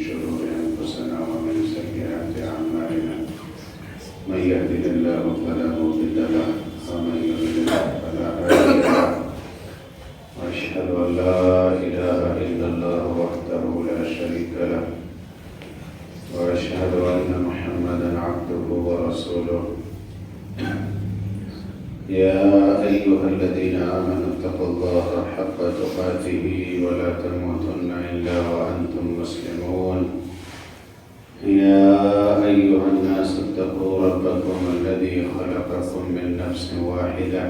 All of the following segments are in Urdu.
شرور أنفسنا ومن سيئات أعمالنا من يهده الله فلا مضل له ومن يضلل فلا هادي له وأشهد أن لا إله إلا الله وحده لا شريك له وأشهد أن محمدا عبده ورسوله يا أيها الذين آمنوا اتقوا الله حق تقاته ولا تموتن إلا وأنتم مسلمون يا أيها الناس اتقوا ربكم الذي خلقكم من نفس واحدة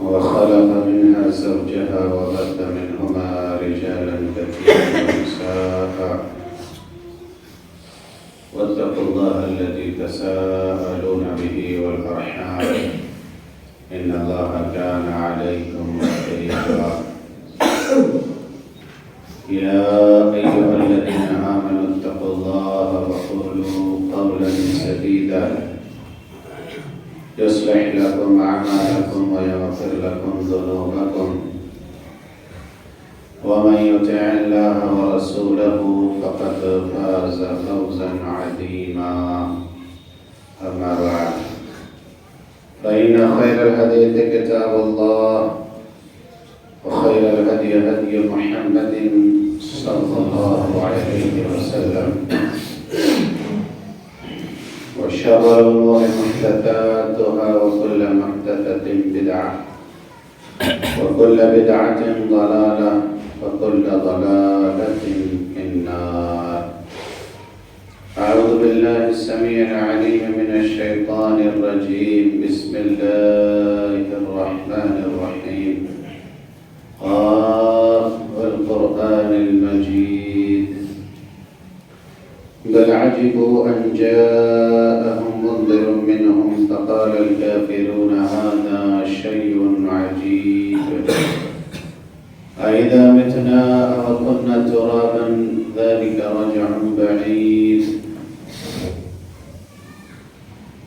وخلق منها زوجها وبث منهما رجالا كثيرا ونساء واتقوا الله الذي تساءلون به والأرحام إن الله كان عليكم رقيبا يا أيها الذين آمنوا اتقوا الله وقولوا قولا سديدا يصلح لكم أعمالكم ويغفر لكم ذنوبكم ومن يطع الله ورسوله فقد فاز فوزا عظيما أما بعد فإن خير الحديث كتاب الله وخير الهدي هدي محمد صلى الله عليه وسلم وشر الأمور محدثاتها وكل محدثة بدعة وكل بدعة ضلالة وكل ضلالة في النار. أعوذ بالله السميع العليم من الشيطان الرجيم. بسم الله الرحمن الرحيم. قاف والقرآن المجيد بل عجبوا أن جاءهم منذر منهم فقال الكافرون هذا شيء عجيب أإذا متنا وكنا ترابا ذلك رجع بعيد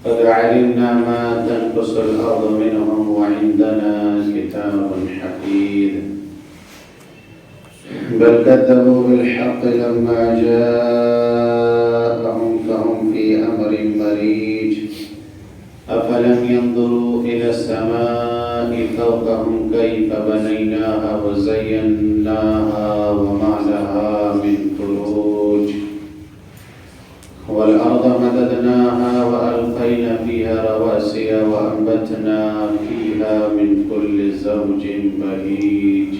قد علمنا ما تنقص الأرض منهم وعندنا كتاب حفيظ بل كذبوا بالحق لما جاءهم فهم في أمر مريج أفلم ينظروا إلى السماء فوقهم كيف بنيناها وزيناها وما لها من فروج والأرض مددناها وألقينا فيها رواسي وأنبتنا فيها من كل زوج بهيج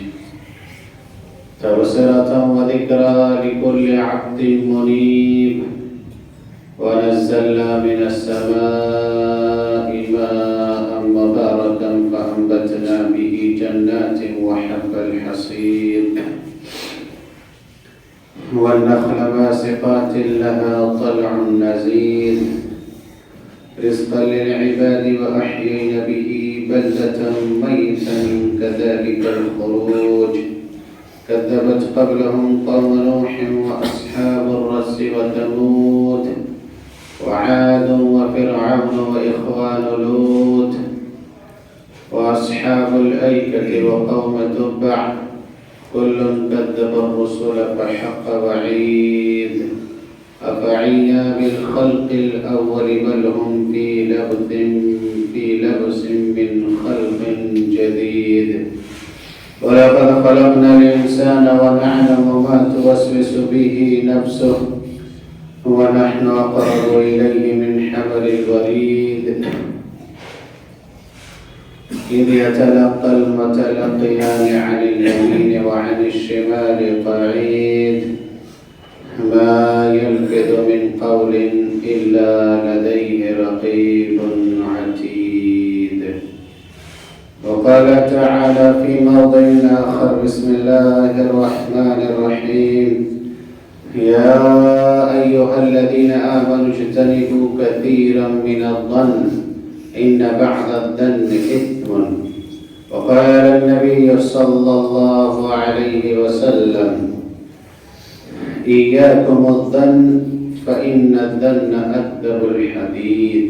تبصرة وذكرى لكل عبد منيب ونزلنا من السماء ماء مباركا فأنبتنا به جنات وحب الحصيد والنخل باسقات لها طلع نزيد رزقا للعباد وأحيينا به بلدة ميتا كذلك الخروج كذبت قبلهم قوم نوح وأصحاب الرس وثمود وعاد وفرعون وإخوان لوط وأصحاب الأيكة وقوم تبع كل كذب الرسل فحق وعيد أفعينا بالخلق الأول بل هم في لبس من خلق جديد ولقد خلقنا الإنسان ونعلم ما توسوس به نفسه ونحن أقرب إليه من حبل الوريد إذ يتلقى المتلقيان عن اليمين وعن الشمال قعيد ما يلفظ من قول إلا لديه رقيب عتيد وقال تعالى في موضع آخر بسم الله الرحمن الرحيم يا أيها الذين آمنوا اجتنبوا كثيرا من الظن إن بعض الظن إثم وقال النبي صلى الله عليه وسلم إياكم الظن فإن الظن أكذب الحديث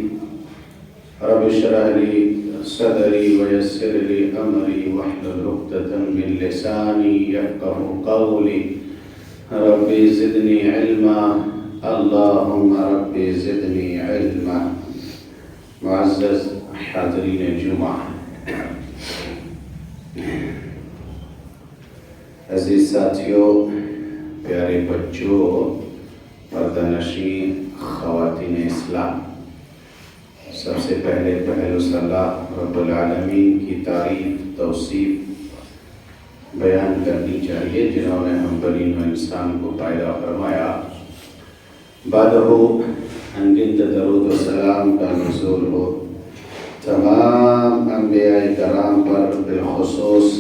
رب اشرح لي صدري ويسر لي أمري واحلل عقدة من لساني يفقهوا قولي ربی زدنی علما اللہم ربی زدنی علما۔ معزز حاضرین جمعہ، عزیز ساتھیوں، پیارے بچوں، پردہ نشین خواتین اسلام، سب سے پہلے پہلو صلاح رب العالمین کی تعریف توصیف بیان کرنی چاہیے جنہوں نے ہم بنین و انسان کو پیدا فرمایا۔ بعدہ انگنت درود و سلام کا نزول ہو تمام انبیاء کرام پر، بالخصوص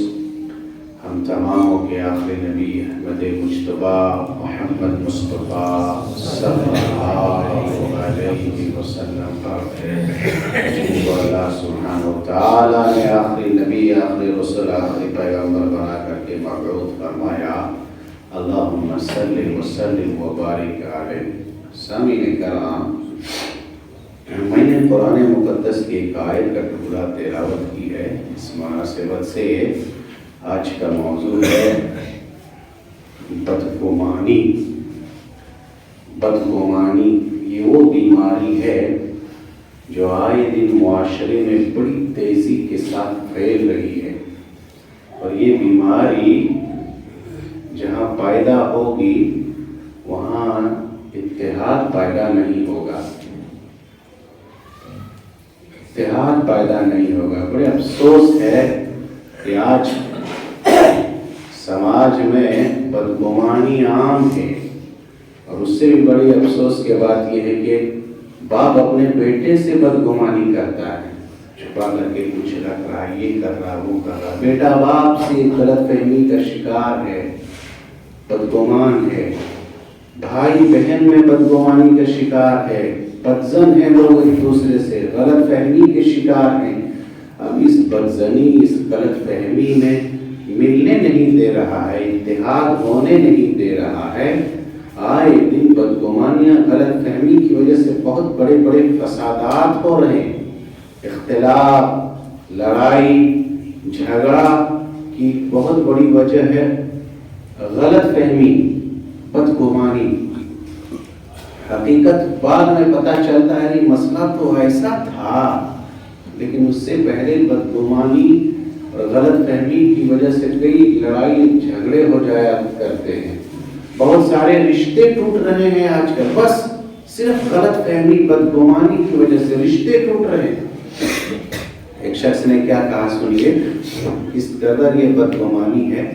ہم تماموں کے آخری نبی احمد مجتبی محمد مصطفیٰ صلی اللہ علیہ وسلم پر، جن کو اللہ سبحانہ وتعالیٰ نے آخری نبی، آخری رسول، آخری پیغمبر بنا کر کے مبعوث فرمایا۔ اللہم صلی وسلم وبارک علیہ۔ سامعین کرام، میں نے قرآن مقدس کی ایک آیت کا ٹکڑا تلاوت کی ہے۔ اس مناسبت سے آج کا موضوع ہے بدگمانی۔ بدگمانی یہ وہ بیماری ہے جو آئے دن معاشرے میں بڑی تیزی کے ساتھ پھیل رہی ہے، اور یہ بیماری جہاں پیدا ہوگی وہاں اتحاد پیدا نہیں ہوگا، اتحاد پیدا نہیں ہوگا۔ بڑے افسوس ہے کہ آج سماج میں بدگمانی عام ہے، اور اس سے بھی بڑی افسوس کی بات یہ ہے کہ باپ اپنے بیٹے سے بدگمانی کرتا ہے، چھپا کر کے کچھ رکھ رہا ہے، یہ کر رہا، وہ کر رہا۔ بیٹا باپ سے غلط فہمی کا شکار ہے، بدگمان ہے۔ بھائی بہن میں بدگمانی کا شکار ہے، بدزن ہے، لوگ ایک دوسرے سے غلط فہمی کے شکار ہیں۔ اب اس بدزنی، اس غلط فہمی میں ملنے نہیں دے رہا ہے، اتحاد ہونے نہیں دے رہا ہے۔ آئے دن بدگمانیاں، غلط فہمی کی وجہ سے بہت بڑے بڑے فسادات ہو رہے ہیں۔ اختلاف، لڑائی جھگڑا کی بہت بڑی وجہ ہے غلط فہمی، بدگمانی۔ حقیقت بعد میں پتہ چلتا ہے کہ مسئلہ تو ایسا تھا، لیکن اس سے پہلے بدگمانی اور غلط فہمی کی وجہ سے کئی لڑائی جھگڑے ہو جایا کرتے ہیں۔ بہت سارے رشتے ٹوٹ رہے ہیں آج کل، بس صرف غلط فہمی، بدگمانی کی وجہ سے رشتے ٹوٹ رہے ہیں۔ ایک شخص نے کیا کہا سنیے، اس قدر یہ بدگمانی ہے،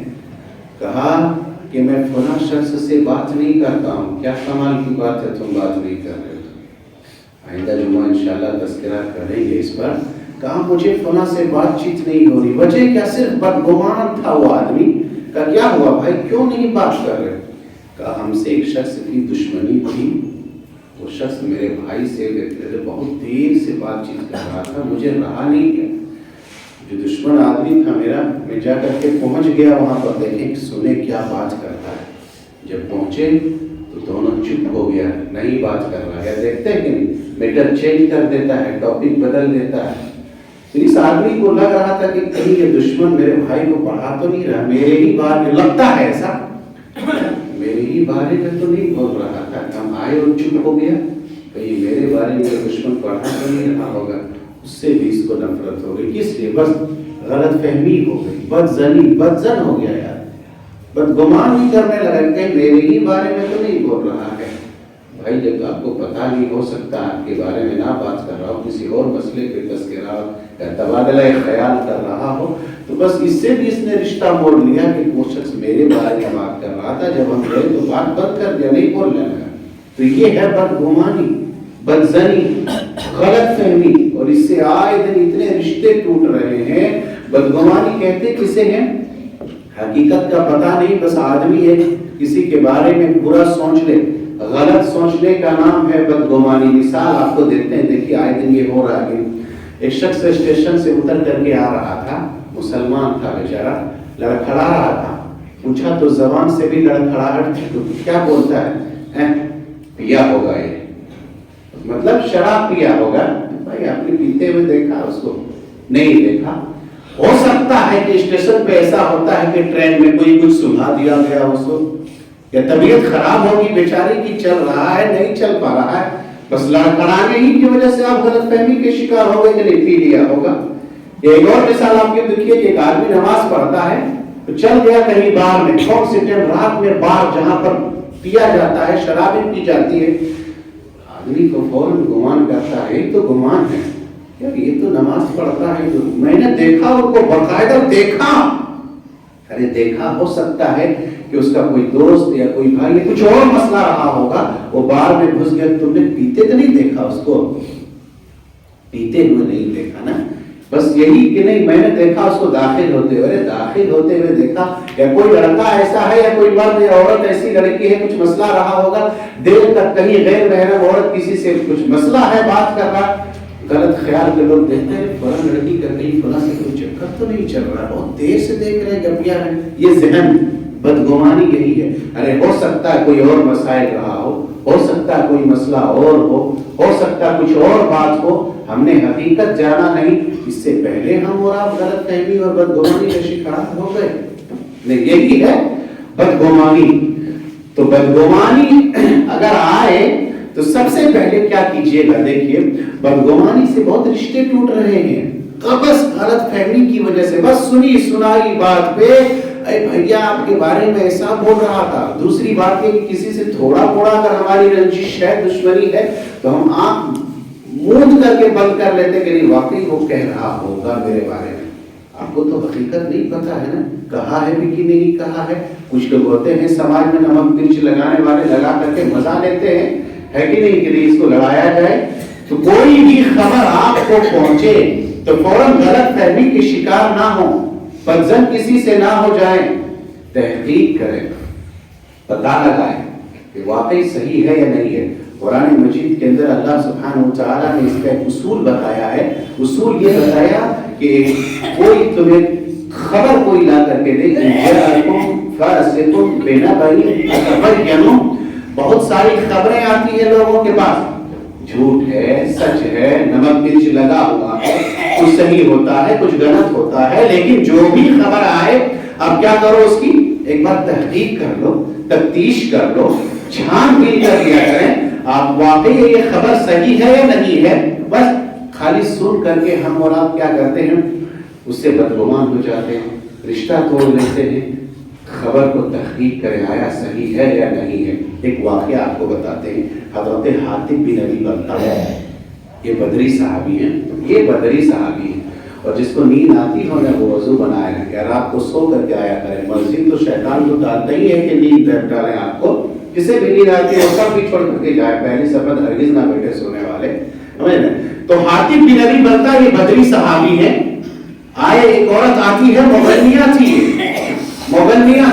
کہا کہ میں فلاں شخص سے بات نہیں کرتا ہوں۔ کیا کمال کی بات ہے، تم بات نہیں کر رہے ہو؟ آئندہ جمعہ انشاءاللہ تذکرہ کریں گے اس پر۔ کہا مجھے فلاں سے بات چیت نہیں ہو رہی، وجہ کیا؟ صرف بدگمان تھا وہ آدمی۔ کہا کیا ہوا بھائی، کیوں نہیں بات کر رہے؟ کہا ہم سے ایک شخص کی دشمنی تھی، وہ شخص میرے بھائی سے بہت دیر سے بات چیت کر رہا تھا، مجھے رہا نہیں گیا۔ جو دشمن آدمی تھا میرا، میں جا کر کے پہنچ گیا وہاں پر، دیکھیں سنے کیا بات کرتا ہے۔ جب پہنچے تو دونوں چپ ہو گیا، نہیں بات کر رہا ہے۔ دیکھتے ہیں کہ میٹر چینج کر دیتا ہے، ٹاپک بدل دیتا ہے۔ پھر اس آدمی کو لگ رہا تھا کہ کہیں یہ دشمن میرے بھائی کو پڑھا تو نہیں رہا، میرے ہی بارے میں لگتا ہے ایسا، میرے ہی بارے میں تو نہیں بول رہا تھا۔ ہم آئے اور چپ ہو گیا، کہیں میرے بارے میں دشمن پڑھا تو نہیں رہا ہوگا۔ اس سے بھی اس کو نفرت ہو گئی، کس لیے؟ بس غلط فہمی ہو گئی، بدزنی، بدزن ہو گیا یار، بدگمان ہی کرنے لگا، کہیں میرے ہی بارے میں تو نہیں بول رہا ہے۔ بھائی جب آپ کو پتہ نہیں ہو سکتا، آپ کے بارے میں نہ بات کر رہا ہو، کسی اور مسئلے پہ تذکرہ یا تبادلہ خیال کر رہا ہو، تو بس اس سے بھی اس نے رشتہ موڑ لیا کہ وہ شخص میرے بارے میں بات کر رہا تھا، جب ہم گئے تو بات بند کر دیا، نہیں بولنے لگا۔ تو یہ ہے بدگمانی، بدزنی، غلط فہمی، اور اس سے آئے دن اتنے رشتے ٹوٹ رہے ہیں۔ بدگمانی کہتے کسے ہیں؟ حقیقت کا پتہ نہیں، بس آدمی ایک کسی کے بارے میں برا سوچ لے، غلط سوچنے کا نام ہے بدگمانی۔ مثال آپ کو دیتے ہیں، دیکھیے آئے دن یہ ہو رہا ہے۔ ایک شخص اسٹیشن سے اتر کر کے آ رہا تھا، مسلمان تھا بیچارہ، لڑکھڑا رہا تھا، پوچھا تو زبان سے بھی لڑکھڑاہٹ تھی، تو کیا بولتا ہے؟ پیا ہوگا، یہ مطلب شراب پیا ہوگا۔ بھائی آپ نے پیتے ہوئے دیکھا اس کو؟ نہیں دیکھا۔ ہو سکتا ہے کہ اسٹیشن پہ ایسا ہوتا ہے کہ ٹرین میں کوئی کچھ سنا دیا گیا اس کو، یا طبیعت خراب ہوگی بیچاری کی، چل رہا ہے نہیں چل پا رہا ہے، بس لڑکھڑانے ہی کی وجہ سے آپ غلط فہمی کے شکار ہو گئے کہ نہیں پی لیا ہوگا۔ ایک اور مثال آپ کے دیکھیے کہ ایک آدمی نماز پڑھتا ہے تو چل گیا کہیں بار میں، رات میں بار جہاں پر پیا جاتا ہے، شرابیں پی جاتی ہے، آدمی کو فوراً گمان کرتا ہے تو گمان ہے یار یہ تو نماز پڑھتا ہے، میں نے دیکھا ان کو باقاعدہ دیکھا، ارے دیکھا ہو سکتا ہے کہ اس کا کوئی دوست یا کوئی بھائی یا کچھ اور مسئلہ رہا ہوگا، وہ بار میں گھس گیا، تم نے پیتے تو نہیں دیکھا اس کو، پیتے ہوئے نہیں دیکھا نا، بس یہی کہ نہیں میں نے دیکھا اس کو داخل ہوتے ہوئے دیکھا، یا کوئی لڑکا ایسا ہے یا کوئی مرد یا عورت ایسی لڑکی ہے کچھ مسئلہ رہا ہوگا، دیر تک کہیں غیر محرم عورت کسی سے کچھ مسئلہ ہے بات کر رہا، غلط خیال کے لوگ دیکھتے ہیں فلاں لڑکی کا کہیں فلاں سے کوئی چکر تو نہیں چل رہا، بہت دیر سے دیکھ رہے ہیں گپیاں ہیں، یہ ذہن بدگمانی یہی ہے۔ ارے ہو سکتا ہے کوئی اور مسائل رہا ہو سکتا ہے کوئی مسئلہ اور ہو سکتا ہے کچھ اور بات ہو، ہم نے حقیقت جانا نہیں، اس سے پہلے ہم اور آپ غلط فہمی اور بدگمانی کا شکار ہو گئے، یہی ہے بدگمانی۔ تو بدگمانی اگر آئے تو سب سے پہلے کیا کیجئے گا، دیکھیے بدگمانی سے بہت رشتے ٹوٹ رہے ہیں، بس غلط فہمی کی وجہ سے، بس سنی سنائی بات پہ بھیا آپ کے بارے میں ایسا بول رہا تھا، دوسری بات یہ کہ کسی سے تھوڑا موڑا اگر ہماری رنجش ہے دشمنی ہے تو ہم آنکھ موند کر کے بند کر لیتے کہ نہیں واقعی وہ کہہ رہا ہوگا میرے بارے میں، آپ کو تو حقیقت نہیں پتا ہے نا، کہا ہے بھی کہ نہیں کہا ہے۔ کچھ لوگ ہوتے ہیں سماج میں نمک مرچ لگانے والے، لگا کر کے مزہ لیتے ہیں، ہے کہ نہیں کہ نہیں اس کو لڑایا جائے، تو کوئی بھی خبر آپ کو پہنچے تو فوراً غلط فہمی کے شکار نہ ہو، بدظن کسی سے نہ ہو جائیں، تحقیق کریں، پتہ لگائیں کہ واقعی صحیح ہے یا نہیں ہے۔ قرآن مجید کے اندر اللہ سبحانہ وتعالیٰ نے اس کا ایک اصول بتایا ہے، اصول یہ بتایا کہ کوئی تمہیں خبر کوئی لا کر کے دے، بہت ساری خبریں آتی ہیں لوگوں کے پاس، جھوٹ ہے سچ ہے نمک مرچ لگا ہوا ہے، کچھ صحیح ہوتا ہے کچھ غلط ہوتا ہے، لیکن جو بھی خبر آئے اب کیا کرو اس کی ایک بار تحقیق کر لو، تفتیش کر لو، چھان بین کر لیا کریں آپ واقعی یہ خبر صحیح ہے یا نہیں ہے۔ بس خالی سن کر کے ہم اور آپ کیا کرتے ہیں اس سے بدگمان ہو جاتے ہیں، رشتہ توڑ لیتے ہیں۔ خبر کو تحقیق کریں آیا صحیح ہے یا نہیں ہے۔ ایک واقعہ آپ کو بتاتے ہیں، حضرت حاتب بن ابی بلتعہ، یہ بدری صحابی ہیں، یہ بدری صحابی ہیں، اور جس کو نیند آتی ہو نا وہ وضو بنائے گا کہ رات کو سو کر کے آیا کرے، مسجد تو شیطان کو ڈالتا ہی ہے کہ نیند ڈالیں آپ کو، کسے بھی نیند آتی ہے وہ سب بھی چھوڑ کر کے جائے، پہلی سفر ہرگز نہ بیٹھے سونے والے۔ تو حاتب بن ابی بلتعہ یہ بدری صحابی ہیں، آئے ایک عورت آتی ہے، مغنیہ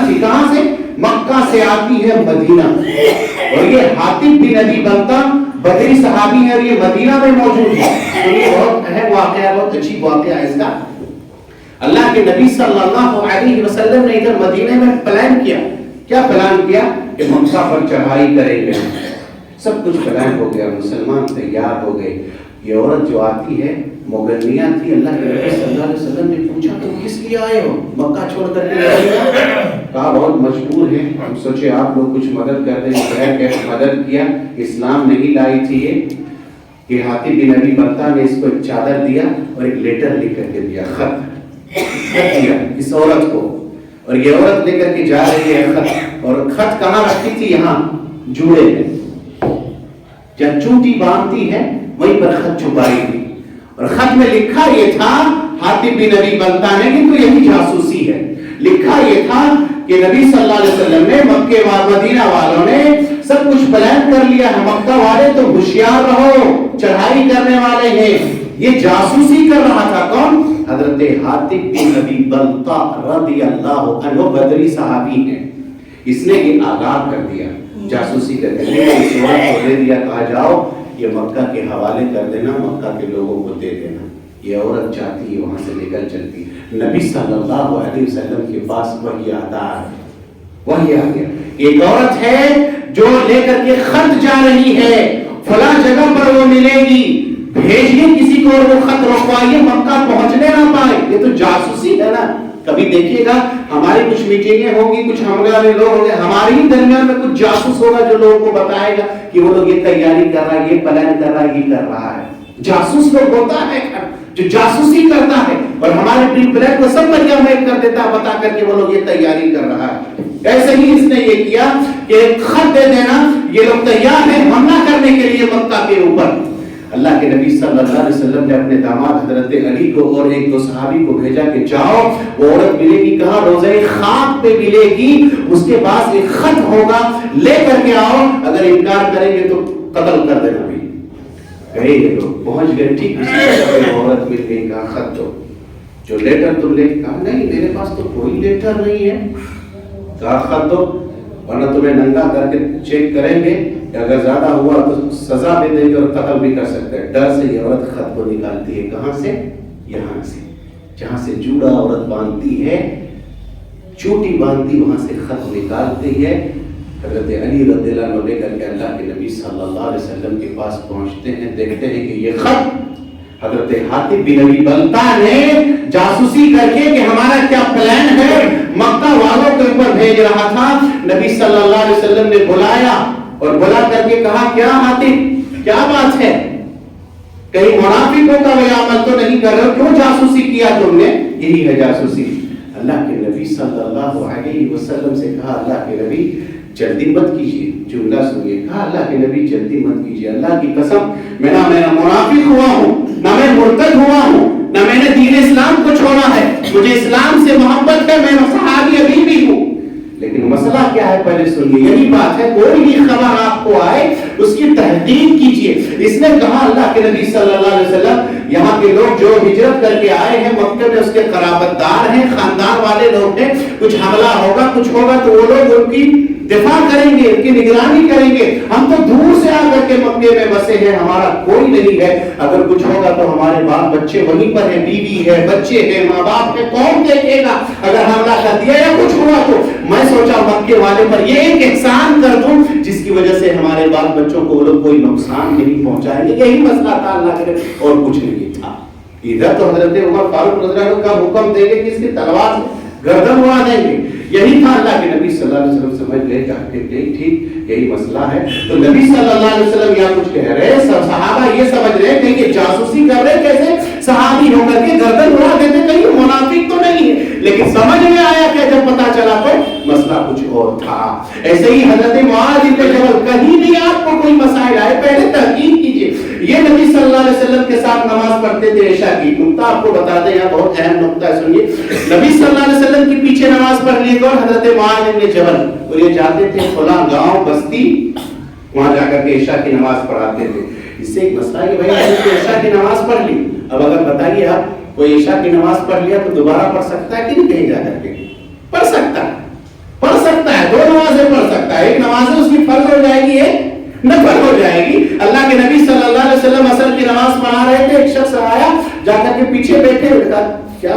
تھی، کہاں سے؟ مکہ سے آتی ہے مدینہ، اور یہ حاتب بن ابی بلتعہ بدری صحابی ہے اور یہ مدینہ میں موجود ہے۔ تو یہ بہت اہم واقعہ، بہت عجیب واقعہ ہے اس کا۔ اللہ کے نبی صلی اللہ علیہ وسلم نے ادھر مدینے میں پلان کیا، کیا پلان کیا کہ مکہ پر چڑھائی کریں گے، سب کچھ پلان ہو گیا، مسلمان تیار ہو گئے۔ یہ عورت جو آتی ہے مغنیہ تھی، اللہ کے نبی صلی اللہ علیہ وسلم نے پوچھا تم کس لیے آئے ہو مکہ چھوڑ کر کے؟ کہا بہت مجبور ہیں، ہم سوچے آپ لوگ کچھ مدد کر دیں، خیر کہ مدد کیا، اسلام نہیں لائی تھی یہ حاتب بن ابی بلتعہ نے اس کو ایک چادر دیا اور ایک لیٹر لکھ کر کے دیا، خط دیا اس عورت کو، اور یہ عورت لے کر کے جا رہی ہے خط، اور خط کہاں رکھتی تھی؟ یہاں جوڑے میں، جب چوٹی باندھتی ہے وہیں پر خط چھپائی تھی، اور خط میں لکھا یہ تھا حاتب بن ابی بلتعہ نے، کہ یہی جاسوسی ہے، لکھا یہ تھا کہ نبی صلی اللہ علیہ وسلم نے، مکے و مدینہ والوں نے سب کچھ پلان کر لیا ہے، مکہ والے تو ہوشیار رہو، چڑھائی کرنے والے ہیں، یہ جاسوسی کر رہا تھا کون؟ حضرت حاتب بن ابی بلتعہ رضی اللہ عنہ، بدری صحابی ہیں، اس نے یہ آگاہ کر دیا جاسوسی کر کے، اس عورت کو دے دیا، کہا جاؤ یہ مکہ کے حوالے کر دینا، مکہ کے لوگوں کو دے دینا۔ یہ عورت جاتی ہے، وہاں سے نکل چلتی، نبی صلی اللہ علیہ وسلم کے پاس وحی آتا ہے، وحی آ گیا، ایک عورت ہے جو لے کر کے خط جا رہی ہے، فلاں جگہ پر وہ ملے گی، بھیجیے کسی کو اور وہ خط رکھوائیے، مکہ پہنچنے نہ پائے۔ یہ تو جاسوسی ہے نا، کبھی دیکھیے گا ہماری کچھ میٹنگیں ہوں گی, کچھ حملے والے لوگ ہوں گے, ہمارے ہی درمیان میں کچھ جاسوس ہوگا جو لوگوں کو بتائے گا کہ وہ لوگ یہ تیاری کر رہا ہے, یہ پلان کر رہا ہے, یہ کر رہا ہے. جاسوس لوگ ہوتا ہے جو جاسوسی کرتا ہے اور ہمارے پری پلان کو سب بڑھیا میل کر دیتا ہے بتا کر کے وہ لوگ یہ تیاری کر رہا ہے. ایسے ہی اس نے یہ کیا کہ ایک خط دے دینا, یہ لوگ تیار ہیں حملہ کرنے کے لیے مکہ کے اوپر. اللہ کے نبی صلی اللہ علیہ وسلم نے اپنے داماد حضرت علی کو اور ایک دو صحابی کو بھیجا کہ جاؤ, وہ عورت ملے گی کہاں, روضہ خاک پہ ملے گی, اس کے پاس ایک خط ہوگا, لے کر کے آؤ, اگر انکار کریں گے تو قتل کر دینا. بھی گئے یہ لوگ, پہنچ گئے, ٹھیک اسی طرح عورت مل گئی, کہا خط دو, جو لیٹر تم لے, کہا نہیں میرے پاس تو کوئی لیٹر نہیں ہے. کہا خط دو ورنہ تمہیں ننگا کر کے چیک کریں گے, اگر زیادہ ہوا تو سزا بھی دیں گے اور قتل بھی کر سکتے ہیں. ڈر سے یہ عورت خط کو نکالتی ہے, کہاں سے, یہاں سے, جہاں سے جوڑا عورت باندھتی ہے, چوٹی باندھتی, وہاں سے خط نکالتی ہے. حضرت علی رضی اللہ عنہ لے کر کے اللہ کے نبی صلی اللہ علیہ وسلم کے پاس پہنچتے ہیں, دیکھتے ہیں کہ یہ خط حضرت حاتب بن ابی بلتہ نے جاسوسی کر کے کہ ہمارا کیا پلان ہے مکہ والوں کے اوپر بھیج رہا تھا. نبی صلی اللہ علیہ وسلم نے بلایا اور بلا کر کے کہا, کیا حاتب کیا بات ہے, کہیں منافقوں کا وہ عمل تو نہیں کر رہے, کیوں جاسوسی کیا تم نے؟ یہی ہے جاسوسی. اللہ کے نبی صلی اللہ علیہ وسلم سے کہا, اللہ کے نبی جلدی مت کیجیے, جملہ سنیے, کہا اللہ کے نبی جلدی مت کیجیے, اللہ کی قسم میں نہ منافق ہوا ہوں, نہ میں مرتد ہوا ہوں, نہ میں نے دین اسلام کو چھوڑا ہے, مجھے اسلام سے محبت ہے, میں صحابی ابھی بھی ہوں. لیکن مسئلہ کیا ہے پہلے سنیے, یہی بات ہے, کوئی بھی خبر آپ کو آئے اس کی تحقیق کیجیے. اس نے کہا اللہ کے نبی صلی اللہ علیہ وسلم, یہاں کے لوگ جو ہجرت کر کے آئے ہیں مکہ میں, اس کے قرابت دار ہیں, خاندان والے لوگ ہیں, کچھ حملہ ہوگا کچھ ہوگا تو وہ لوگ ان کی دفاع کریں گے, ان کی نگرانی کریں گے. ہم تو دور سے آ کر کے مکے میں بسے ہیں, ہمارا کوئی نہیں ہے, اگر کچھ ہوگا تو ہمارے بال بچے وہیں پر ہیں, بیوی ہے, بچے ہیں, ماں باپ ہے, کون دیکھے گا اگر حملہ کر دیا یا کچھ ہوا تو. میں سوچا مکے والے پر یہ ایک احسان کر دوں جس کی وجہ سے ہمارے بال بچوں کو وہ لوگ کوئی نقصان نہیں پہنچائیں گے. یہی مسئلہ تھا اللہ کے, اور کچھ نہیں تھا. ادھر تو حضرت عمر فاروق رضی اللہ عنہ کا حکم دیں گے کہ اس کی تلوار سے گردن اڑا دیں گے. یہی تھا. اللہ کے نبی صلی اللہ علیہ وسلم سمجھ گئے کہ ٹھیک یہی مسئلہ ہے. تو نبی صلی اللہ علیہ وسلم یہاں کچھ کہہ رہے, صحابہ یہ سمجھ رہے کہ یہ جاسوسی کر رہے, کیسے صحابی ہو کر کے گردن اڑا دیتے, کہیں منافق تو نہیں ہے. لیکن سمجھ میں آیا کہ جب پتا چلا تو مسئلہ کچھ اور تھا. ایسے ہی حضرت معاذ بن جبل, کہیں بھی آپ کو کوئی مسائل آئے پہلے تحقیق کیجیے. یہ نبی صلی اللہ علیہ وسلم کے ساتھ نماز پڑھتے تھے عشاء کی. نقطہ آپ کو بتا دیں, یہاں بہت اہم نقطہ ہے, سنیے. نبی صلی اللہ علیہ وسلم کے پیچھے نماز پڑھ لیے اور حضرت معاذ بن جبل, اور یہ جاتے تھے فلاں گاؤں بستی, وہاں جا کر کے عشاء کی نماز پڑھاتے تھے. اس سے ایک مسئلہ ہے کہ بھائی آپ نے عشاء کی نماز پڑھ لی, اب اگر بتائیے آپ کوئی عشاء کی نماز پڑھ لیا تو دوبارہ پڑھ سکتا ہے کہ نہیں کہیں جا کر کے؟ پڑھ سکتا ہے, پڑھ سکتا ہے, 2 نمازیں پڑھ سکتا ہے. ایک نماز اس کی فرض ہو جائے گی, ایک نفل ہو جائے گی. اللہ کے نبی صلی اللہ علیہ وسلم عصر کی نماز پڑھا رہے تھے, ایک شخص آیا جا کر کے پیچھے بیٹھے ہوئے, کہا کیا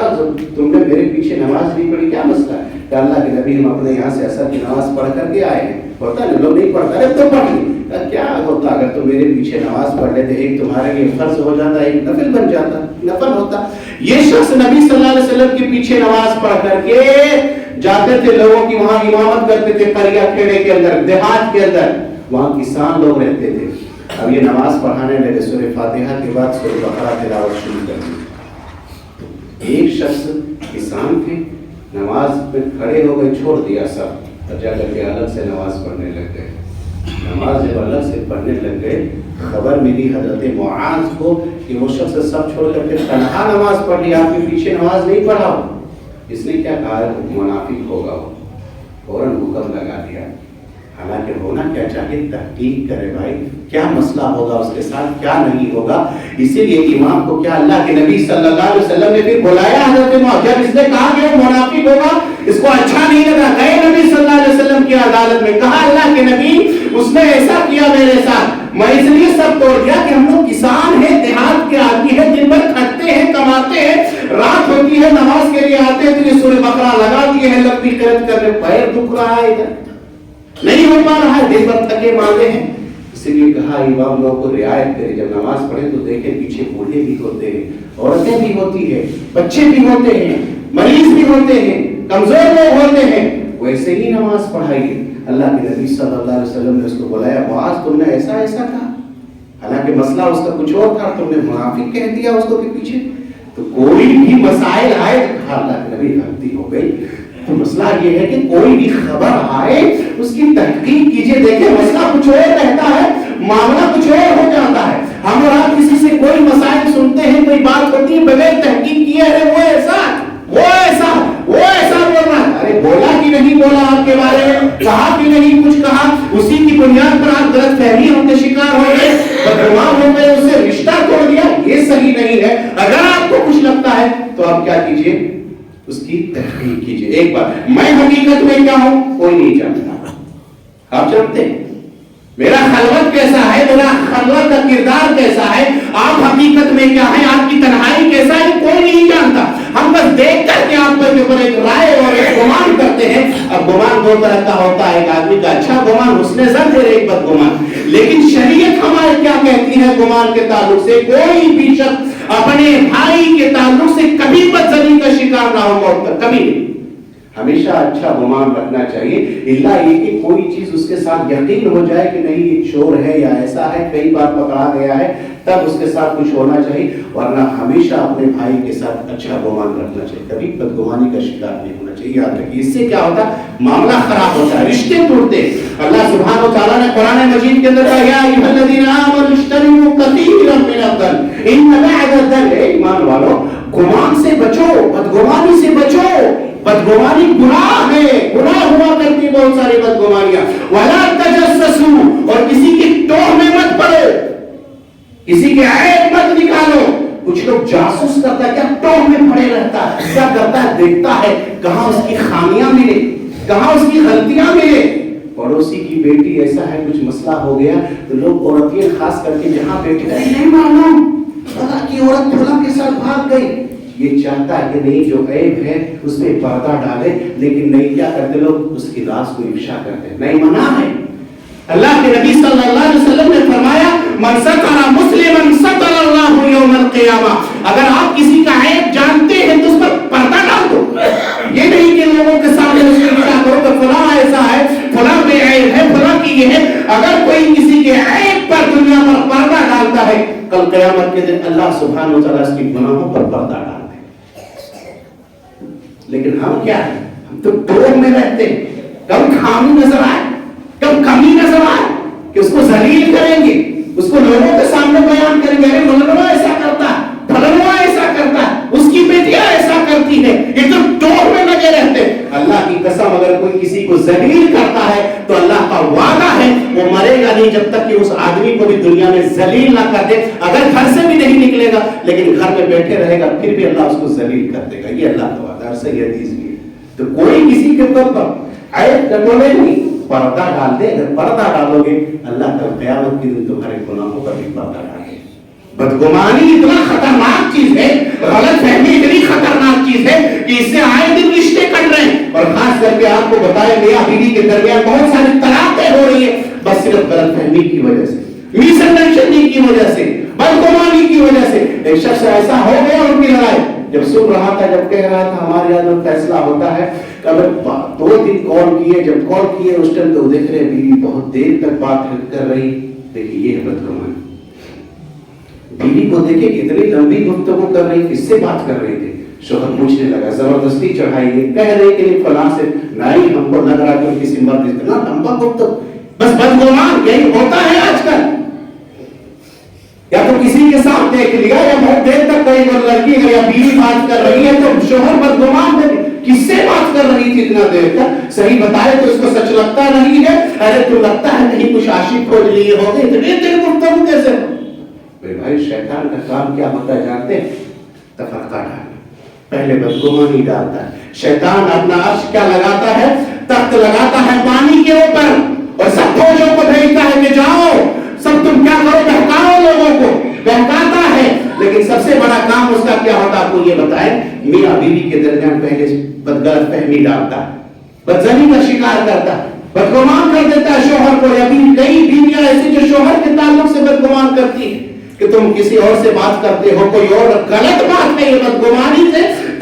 تم نے میرے پیچھے نماز نہیں پڑھی, کیا مسئلہ ہے؟ کہ اللہ کے نبی ہم اپنے یہاں سے عصر کی نماز پڑھ کر کے آئے ہیں. ہوتا ہے لوگ نہیں پڑھتا ہے تو پڑھ لی. کیا ہوتا اگر تم میرے پیچھے نماز پڑھ لیتے, ایک تمہارے لیے فرض ہو جاتا, ایک نفل بن جاتا, نفل ہوتا. یہ شخص نبی صلی اللہ علیہ وسلم کے پیچھے نماز پڑھ کر کے جاتے تھے, لوگوں کی وہاں امامت کرتے تھے, قریہ کھیڑے کے اندر, دیہات کے اندر, وہاں کسان لوگ رہتے تھے. اب یہ نماز پڑھانے لگے, سورہ فاتحہ کے بعد سورہ بقرہ تلاوت شروع کر دی. ایک شخص کسان تھے, نماز میں کھڑے ہو گئے, چھوڑ دیا سب, اور جا کر کے الگ سے نماز پڑھنے لگ گئے. نماز جب الگ سے پڑھنے لگ گئے, خبر ملی حضرت معاذ کو کہ وہ شخص سب چھوڑ کر کے تنہا نماز پڑھ لی, آپ کے پیچھے نماز نہیں پڑھا. اس نے کیا کہا, منافق ہوگا, وہ فوراً حکم لگا دیا. حالانکہ ہونا کیا چاہیے, تحقیق کرے بھائی, کیا مسئلہ ہوگا اس کے ساتھ, کیا نہیں ہوگا. اسی لیے امام کو کیا اللہ کے نبی صلی اللہ علیہ وسلم نے پھر بلایا حضرت معاذ. جب اس نے کہا کہ وہ منافق ہوگا, اس کو اچھا نہیں لگا, گئے نبی صلی اللہ علیہ وسلم کی عدالت میں, کہا اللہ کے نبی اس نے ایسا کیا میرے ساتھ, میں اس لیے سب توڑ دیا کہ ہم لوگ کسان ہیں, دیہات کے آدمی ہیں, دن بھر کھٹتے ہیں, کماتے ہیں, رات ہوتی ہے نماز کے لیے آتے ہیں تو یہ سورہ بقرہ لگا دیے ہیں, لمبی قرات کرنے, پیر دکھ رہا ہے, ادھر نہیں ہو پا رہا ہے, دن بھر تھکے ماندے ہیں. اس لیے کہا امام لوگوں کو رعایت کرے, جب نماز پڑھے تو دیکھیں پیچھے بوڑھے بھی ہوتے ہیں, عورتیں بھی ہوتی ہیں, بچے بھی ہوتے ہیں, مریض بھی ہوتے ہیں، کمزور لوگ ہوتے ہیں، ویسے ہی نماز پڑھائیے۔ اللہ کے نبی صلی اللہ علیہ وسلم نے اس کو بلایا، معاذ تم نے ایسا ایسا کہا، حالانکہ مسئلہ اس کا کچھ اور تھا، تم نے منافق کہہ دیا اس کو کے پیچھے۔ تو کوئی بھی مسائل آئے، اللہ کے نبی غلطی ہو گئی، تو مسئلہ یہ ہے کہ کوئی بھی خبر آئے اس کی تحقیق کیجئے۔ دیکھیں مسئلہ کچھ اور رہتا ہے، معاملہ کچھ اور ہو جاتا ہے۔ ہم اور آپ کسی سے کوئی مسائل سنتے ہیں، کوئی بات ہوتی ہے، بغیر تحقیق کیے ارے وہ ایسا بول رہا ہے، ارے بولا کہ نہیں بولا آپ کے بارے میں، کہا کہ نہیں کچھ کہا، اسی کی بنیاد پر آپ غلط فہمیوں کے شکار ہو گئے، بدگمان ہو گئے، اس سے رشتہ توڑ دیا، یہ صحیح نہیں ہے۔ اگر آپ کو کچھ لگتا ہے تو آپ کیا کیجئے، اس کی تحقیق کیجئے۔ ایک بات، میں حقیقت میں کیا ہوں کوئی نہیں جانتا، آپ جانتے ہیں میرا خلوت کیسا ہے، میرا خلوت کا کردار کیسا ہے، آپ حقیقت میں کیا ہے، آپ کی تنہائی کیسا ہے، کوئی نہیں جانتا۔ ہم بس دیکھ کر کے آپ کے اوپر ایک رائے اور ایک گمان کرتے ہیں۔ اب گمان دو طرح کا ہوتا ہے، ایک آدمی کا اچھا گمان، حسن ظن، اور ایک بد گمان۔ لیکن شریعت ہمارے کیا کہتی ہے گمان کے تعلق سے؟ کوئی بھی شخص اپنے بھائی کے تعلق سے کبھی بدظنی کا شکار نہ ہو، موت تک کبھی نہیں۔ ہمیشہ اچھا گمان رکھنا چاہیے، اللہ یہ کہ کوئی چیز اس کے ساتھ یقین ہو جائے کہ نہیں یہ چور ہے یا ایسا ہے، کئی بار پکڑا گیا ہے، تب اس کے ساتھ کچھ ہونا چاہیے، ورنہ ہمیشہ اپنے بھائی کے ساتھ اچھا گمان رکھنا چاہیے، کبھی بدگمانی کا شکار نہیں ہونا چاہیے۔ یاد رکھیے اس سے کیا ہوتا ہے، معاملہ خراب ہوتا ہے، رشتے ٹوٹتے۔ اللہ سبحانہ و تعالیٰ نے قرآن مجید کے اندر کہا، یا ایھا الذین آمنوا اجتنبوا کثیرا من الظن ان بعض الظن، ایمان والو گمان سے بچو، بدگمانی سے بچو۔ بدگمانی گناہ ہے، گناہ ہوا کرتی بہت ساری بدگمانیاں۔ ولا تجسسوا، اور کسی کی ٹوہ میں مت پڑو، کسی کے عیب مت نکالو۔ کچھ لوگ جاسوس کرتا ہے، کیا ٹوہ میں پڑے رہتا ہے، کیا کرتا ہے، دیکھتا ہے کہاں اس کی خامیاں ملے، کہاں اس کی غلطیاں ملے۔ پڑوسی کی بیٹی ایسا ہے، کچھ مسئلہ ہو گیا تو لوگ عورتیں خاص کر کے جہاں بیٹی نہیں معلوم اللہ کی عورت فلاں کے ساتھ بھاگ گئی، یہ چاہتا ہے کہ نہیں جو عیب ہے اس میں پردہ ڈالے، لیکن نہیں، کیا کرتے لوگ اس کی راز کو افشا کرتے ہیں، نہیں منع ہے۔ اللہ کے نبی صلی اللہ علیہ وسلم نے فرمایا، من ستر مسلما ستر اللہ یوم القیامہ، اگر آپ کسی کا عیب جانتے ہیں تو اس پر پردہ ڈال دو، یہ نہیں کہ لوگوں کے سامنے اس کو افشا کرو کہ فلاں ایسا ہے، فلاں بے عیب ہے، فلاں کی یہ ہے۔ اگر کوئی کسی کے عیب پر دنیا پر پردہ ڈالتا ہے، کل قیامت کے دن اللہ سبحانہ وتعالیٰ اس کی گناہوں پر پردہ ڈالتا ہے۔ لیکن ہم کیا ہیں، ہم تو ٹوہ میں رہتے ہیں، کب خامی نظر آئے، کب کمی نظر آئے کہ اس کو ذلیل کریں گے، اس کو لوگوں کے سامنے بیان کریں گے، ارے فلانوا ایسا کرتا ہے، فلانوا ایسا کرتا ہے، اس کی بیٹیاں ایسا کرتی ہے، یہ تو ٹوہ میں لگے رہتے ہیں۔ اللہ کی قسم اگر کوئی کسی کو ذلیل کرتا ہے تو اللہ کا وعدہ ہے وہ مرے گا نہیں جب تک کہ اس آدمی کو بھی دنیا میں ذلیل نہ کر دے۔ اگر گھر سے بھی نہیں نکلے گا لیکن گھر میں بیٹھے رہے گا، پھر بھی اللہ اس کو ذلیل کر دے گا، یہ اللہ کا وعدہ ہے، صحیح حدیث بھی ہے۔ تو کوئی کسی کے اوپر عیب ٹٹولے نہیں، پردہ ڈال دے۔ اگر پردہ ڈالو گے اللہ کل قیامت کے دن تمہارے گناہوں پر بھی پردہ ڈالے۔ بدگمانی اتنا خطرناک چیز ہے، غلط فہمی اتنی خطرناک چیز ہے کہ اس سے آئے دن رشتے کٹ رہے ہیں، اور خاص کر کے آپ کو بتایا میاں بیوی کے درمیان بہت ساری طلاقیں ہو رہی ہیں، بس صرف غلط فہمی کی وجہ سے، مس انڈرسٹینڈنگ کی وجہ سے، بدگمانی کی وجہ سے۔ ایک شخص ایسا ہو گیا ان کی لڑائی، جب سن رہا تھا، جب کہہ رہا تھا، ہمارے یہاں فیصلہ ہوتا ہے کہ اگر 2 دن کال کیے، جب کال کیے اس ٹائم تو دیکھ رہے بیوی بہت دیر تک بات کر رہی، دیکھیے یہ ہے بدگمانی۔ بیوی کو دیکھے اتنی لمبی گفتگو کر رہی، کس سے بات کر رہے تھے؟ شوہر پوچھنے لگا، زبردستی چڑھائی، کہہ رہے کہ فلاں سے، نہیں ہم کو لگ رہا کہ کسی مرد، اتنا لمبا گفتگو، بس بدگمان یہی ہوتا ہے آج کل۔ یا تو کسی کے ساتھ دیکھ لیا، یا بہت دیر تک کوئی لڑکی یا بیوی بات کر رہی ہے تو شوہر بدگمان ہے، کس سے بات کر رہی تھی اتنا دیر تک؟ صحیح بتائے تو اس کو سچ لگتا نہیں ہے، ارے تو لگتا ہے نہیں کچھ عاشق کھوج لیے ہو گئے، اتنے دیر گفتگو کیسے ہو؟ بھائی شیطان کا کام کیا ہوتا ہے جانتے ہیں؟ تفرقہ ڈالنا، پہلے بدگمانی ڈالتا ہے۔ شیطان اپنا عرش کیا لگاتا ہے؟ تخت لگاتا ہے پانی کے اوپر، اور سب فوجوں کو بھیجتا ہے کہ جاؤ سب تم کیا کرو، بہکاؤ لوگوں کو، بہکاتا ہے۔ لیکن سب سے بڑا کام اس کا کیا ہوتا ہے آپ کو یہ بتائیں؟ میاں بیوی کے درمیان پہلے غلط فہمی ڈالتا ہے، بدظنی کا شکار کرتا ہے، بدگمان کر دیتا ہے شوہر کو۔ یا کئی بیویاں ایسی جو شوہر کے تعلق سے بدگمان کرتی ہیں کہ تم کسی اور سے بات کرتے ہو، کوئی اور، غلط بات ہے یہ، بدگمانی سے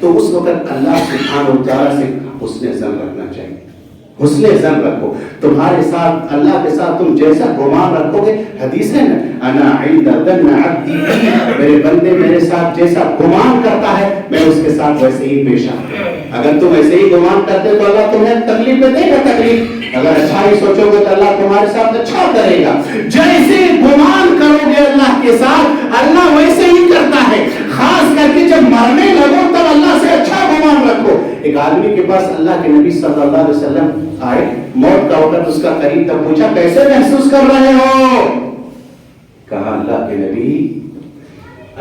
تو اس وقت اللہ سبحانہ و تعالیٰ سے حسن ظن رکھنا چاہیے. حسن ظن رکھو, تمہارے ساتھ اللہ کے ساتھ تم جیسا گمان رکھو گے, حدیث ہے نا, انا عند ظن عبدی بی, میرے بندے میرے ساتھ جیسا گمان کرتا ہے میں اس کے ساتھ ویسے ہی پیش آتا ہوں. اگر تم ایسے ہی گمان کرتے تو اللہ تمہیں تکلیف دے گا تکلیف, اگر اچھا ہی سوچو گے تو اللہ تمہارے ساتھ اچھا کرے گا. جیسے گمان کرو گے اللہ کے ساتھ اللہ ویسے ہی کرتا ہے. خاص کر کے جب مرنے لگو تب اللہ سے اچھا گمان رکھو. ایک آدمی کے پاس اللہ کے نبی صلی اللہ علیہ وسلم آئے, موت کا وقت اس کا قریب تک پوچھا کیسے محسوس کر رہے ہو؟ کہا اللہ کے نبی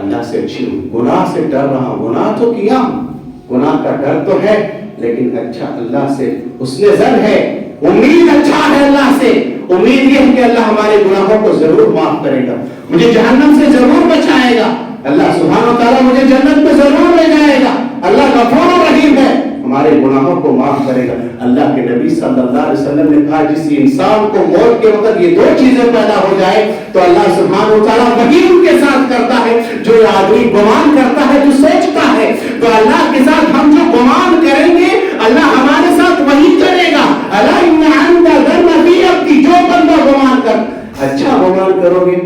اللہ سے اچھی ہوں, گناہ سے ڈر رہا ہوں. گناہ تو کیا, گناہ کا ڈر تو ہے, لیکن اچھا اللہ سے حسن ظن ہے, امید اچھا ہے اللہ سے. امید یہ ہے کہ اللہ ہمارے گناہوں کو ضرور معاف کرے گا, مجھے جہنم سے ضرور بچائے گا, اللہ سبحانہ و تعالیٰ مجھے جنت میں ضرور لے جائے گا, اللہ غفور و رحیم ہے, ہمارے گناہوں کو معاف کرے گا. اللہ کے نبی صلی اللہ علیہ وسلم نے کہا جس انسان کو موت کے وقت یہ دو چیزیں پیدا ہو جائے تو اللہ سبحانہ و تعالیٰ وہی ان کے ساتھ کرتا ہے جو آدمی گمان کرتا ہے, جو سوچتا ہے. تو اللہ کے ساتھ ہم جو گمان کریں گے اللہ ہمارے ساتھ وہی کرے گا. الا ان عند ظن فی عبدی, جو بندہ گمان کر اچھا گمان کرو گے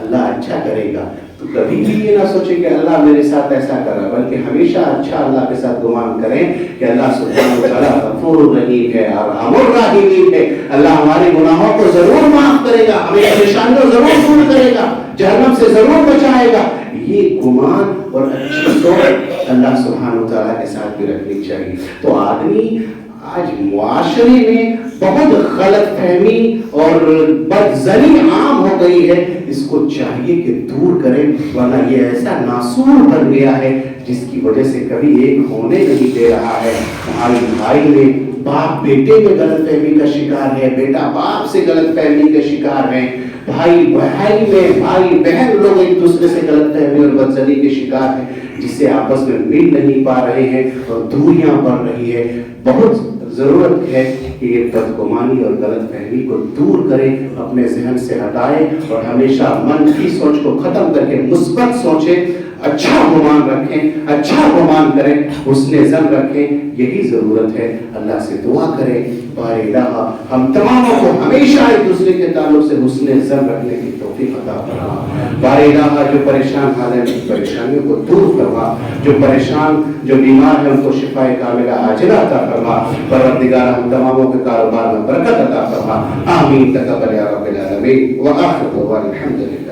اللہ اچھا کرے گا. تو کبھی بھی یہ نہ سوچے کہ اللہ میرے ساتھ ایسا کر رہا, بلکہ ہمیشہ اچھا اللہ کے ساتھ گمان کریں کہ اللہ سبحانہ و تعالیٰ غفور الرحیم ہے اور ارحم الراحمین ہے. اللہ ہمارے گناہوں کو ضرور معاف کرے گا, ہمیں پریشانیوں ضرور دور کرے گا, جہنم سے ضرور بچائے گا. یہ گمان اور اچھی سوچ اللہ سبحانہ و تعالیٰ کے ساتھ بھی رکھنی چاہیے. تو آدمی آج معاشرے میں بہت غلط فہمی اور بدظنی عام ہو گئی ہے, اس کو چاہیے کہ دور کریں, ورنہ یہ ایسا ناسور بن گیا ہے جس کی وجہ سے کبھی ایک ہونے نہیں دے رہا ہے. بھائی بھائی میں, باپ بیٹے میں غلط فہمی کا شکار ہے, بیٹا باپ سے غلط فہمی کا شکار ہے, بھائی بھائی میں, بھائی بہن لوگ ایک دوسرے سے غلط فہمی اور بدظنی کے شکار ہیں, جس سے آپس میں مل نہیں پا رہے ہیں اور دوریاں بڑھ رہی ہے. بہت ضرورت ہے کہ یہ بدگمانی اور غلط فہمی کو دور کریں, اپنے ذہن سے ہٹائیں اور ہمیشہ منفی سوچ کو ختم کر کے مثبت سوچیں, اچھا گمان رکھیں, اچھا گمان کریں, حسن ظن رکھیں. یہی ضرورت ہے. اللہ سے دعا کریں بار الہ ہم تماموں کو ہمیشہ ایک دوسرے کے تعلق سے حسن ظن رکھنے کی توفیق عطا فرما. بار الہ جو پریشان حال ہیں پریشانیوں کو دور فرما, جو پریشان جو بیمار ہیں ان کو شفاء کاملہ عاجلہ عطا فرما. پروردگار ہم تماموں کے کاروبار میں برکت عطا فرما. آمین. تقبل یا رب العالمین. وآخر دعوانا الحمدللہ.